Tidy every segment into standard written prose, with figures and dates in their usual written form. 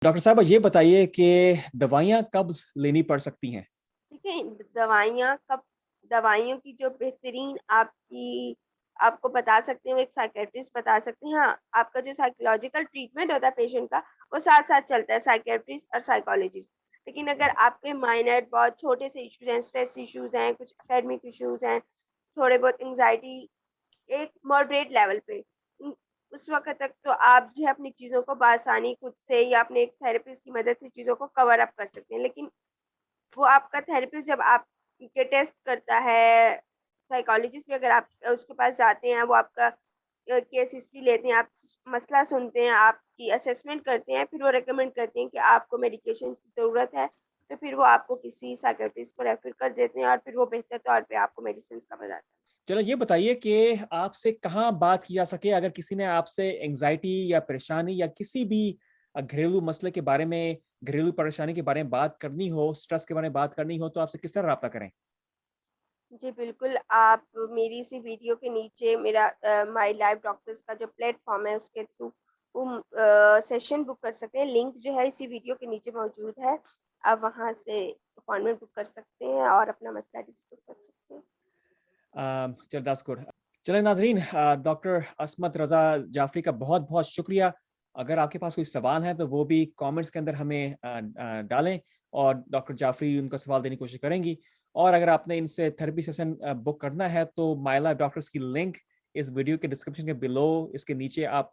Doctor साहब ये बताइए कि दवाइयाँ कब लेनी पड़ सकती हैं? देखिए, दवाइयों की जो बेहतरीन आपको बता सकते हैं, वो एक साइकियाट्रिस्ट बता सकते हैं। हाँ, आपका जो साइकोलॉजिकल ट्रीटमेंट होता है पेशेंट का, वो साथ-साथ चलता है, साइकियाट्रिस्ट और साइकोलॉजिस्ट। लेकिन अगर आपके माइनर बहुत छोटे से इश्यूज़ हैं, स्ट्रेस इश्यूज़ हैं, कुछ एकेडमिक इश्यूज़ हैं, थोड़े बहुत एंग्ज़ायटी एक मॉडरेट लेवल पे, उस वक़्त तक तो आप जो है अपनी चीज़ों को बआसानी खुद से या अपने एक थेरेपिस्ट की मदद से चीज़ों को कवर अप कर सकते हैं। लेकिन वो आपका थेरेपिस्ट जब आपके टेस्ट करता है, साइकोलॉजिस्ट भी अगर आप उसके पास जाते हैं, वो आपका केस हिस्ट्री लेते हैं, आप मसला सुनते हैं, आपकी असेसमेंट करते हैं, फिर वो रिकमेंड करते हैं कि आपको मेडिकेशन की ज़रूरत है, तो फिर वो आपको किसी साइकियाट्रिस्ट को रेफर कर देते हैं और फिर वो बेहतर तौर पे आपको मेडिसिन का बताता है। चलो ये बताइए कि आपसे कहाँ बात की जा सके अगर किसी ने आपसे एंग्ज़ायटी या परेशानी या किसी भी घरेलू मसले के बारे में, घरेलू परेशानी के बारे में बात करनी हो, स्ट्रेस के बारे में बात करनी हो, तो आपसे किस तरह राब्ता करें? जी, बिल्कुल, आप मेरी इसी वीडियो के नीचे मेरा माय लाइफ डॉक्टर्स का जो प्लेटफ़ॉर्म है, उसके थ्रू सेशन बुक कर सकते हैं। लिंक जो है इसी वीडियो के नीचे मौजूद है। आप वहाँ से अपॉइंटमेंट बुक कर सकते हैं और अपना मसला डिस्कस कर सकते हैं। चलो दैट्स गुड। चलिए नाज़रीन, डॉक्टर अस्मत रज़ा जाफ़री का बहुत-बहुत शुक्रिया। अगर आपके पास कोई सवाल है तो वो भी कमेंट्स के अंदर हमें डालें और डॉक्टर जाफ़री उनका सवाल देने की कोशिश करेंगी। और अगर आपने इनसे थेरेपी सेशन बुक करना है तो माय लाइफ डॉक्टर्स की लिंक इस वीडियो के डिस्क्रिप्शन के बिलो इसके नीचे आप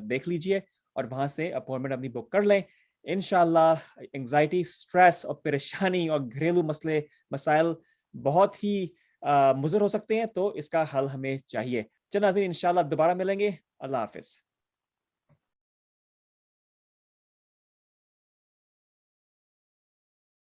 देख लीजिए और वहाँ से अपॉइंटमेंट अपनी बुक कर लें। इंशाअल्लाह एंग्ज़ायटी, स्ट्रेस और परेशानी और घरेलू मसले मसाइल बहुत ही मुज़र हो सकते हैं, तो इसका हल हमें चाहिए। चलिए नाज़रीन, इंशाअल्लाह दोबारा मिलेंगे। अल्लाह हाफ़िज़।